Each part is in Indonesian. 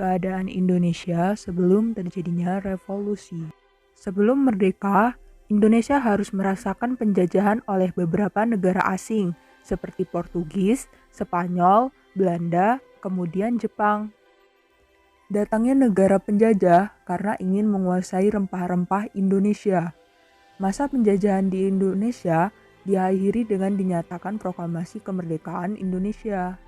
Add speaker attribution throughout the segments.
Speaker 1: keadaan Indonesia sebelum terjadinya revolusi. Sebelum merdeka, Indonesia harus merasakan penjajahan oleh beberapa negara asing seperti Portugis, Spanyol, Belanda, kemudian Jepang. Datangnya negara penjajah karena ingin menguasai rempah-rempah Indonesia. Masa penjajahan di Indonesia diakhiri dengan dinyatakan proklamasi kemerdekaan Indonesia.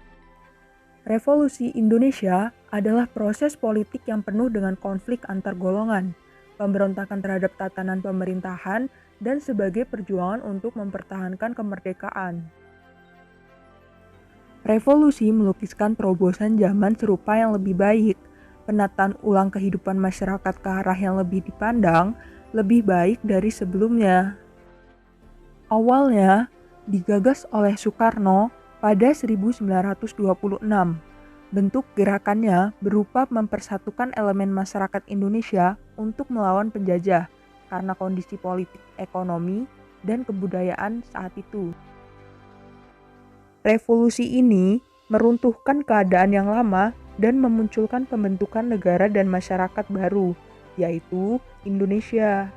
Speaker 1: Revolusi Indonesia adalah proses politik yang penuh dengan konflik antar golongan, pemberontakan terhadap tatanan pemerintahan, dan sebagai perjuangan untuk mempertahankan kemerdekaan. Revolusi melukiskan terobosan zaman serupa yang lebih baik, penataan ulang kehidupan masyarakat ke arah yang lebih dipandang, lebih baik dari sebelumnya. Awalnya digagas oleh Soekarno pada 1926. Bentuk gerakannya berupa mempersatukan elemen masyarakat Indonesia untuk melawan penjajah karena kondisi politik, ekonomi, dan kebudayaan saat itu. Revolusi ini meruntuhkan keadaan yang lama dan memunculkan pembentukan negara dan masyarakat baru, yaitu Indonesia.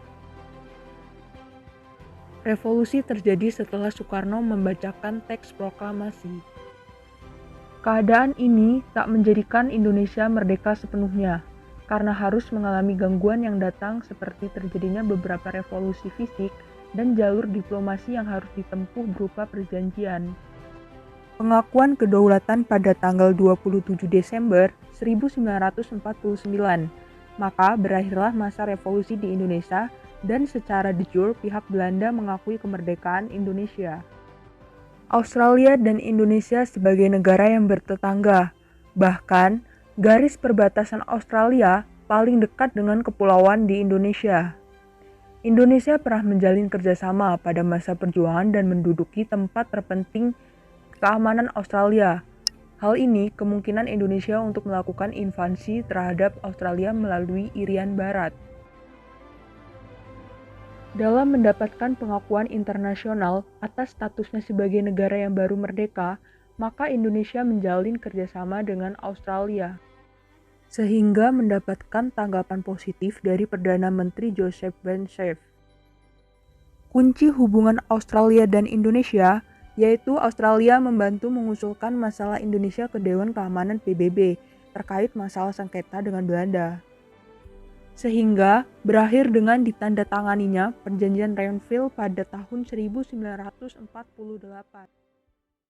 Speaker 1: Revolusi terjadi setelah Soekarno membacakan teks proklamasi. Keadaan ini tak menjadikan Indonesia merdeka sepenuhnya, karena harus mengalami gangguan yang datang seperti terjadinya beberapa revolusi fisik dan jalur diplomasi yang harus ditempuh berupa perjanjian. Pengakuan kedaulatan pada tanggal 27 Desember 1949, maka berakhirlah masa revolusi di Indonesia dan secara de jure pihak Belanda mengakui kemerdekaan Indonesia. Australia dan Indonesia sebagai negara yang bertetangga, bahkan garis perbatasan Australia paling dekat dengan kepulauan di Indonesia. Indonesia pernah menjalin kerjasama pada masa perjuangan dan menduduki tempat terpenting keamanan Australia. Hal ini kemungkinan Indonesia untuk melakukan invasi terhadap Australia melalui Irian Barat. Dalam mendapatkan pengakuan internasional atas statusnya sebagai negara yang baru merdeka, maka Indonesia menjalin kerjasama dengan Australia, sehingga mendapatkan tanggapan positif dari Perdana Menteri Joseph Banseff. Kunci hubungan Australia dan Indonesia yaitu Australia membantu mengusulkan masalah Indonesia ke Dewan Keamanan PBB terkait masalah sengketa dengan Belanda. Sehingga berakhir dengan ditandatanganinya Perjanjian Renville pada tahun 1948.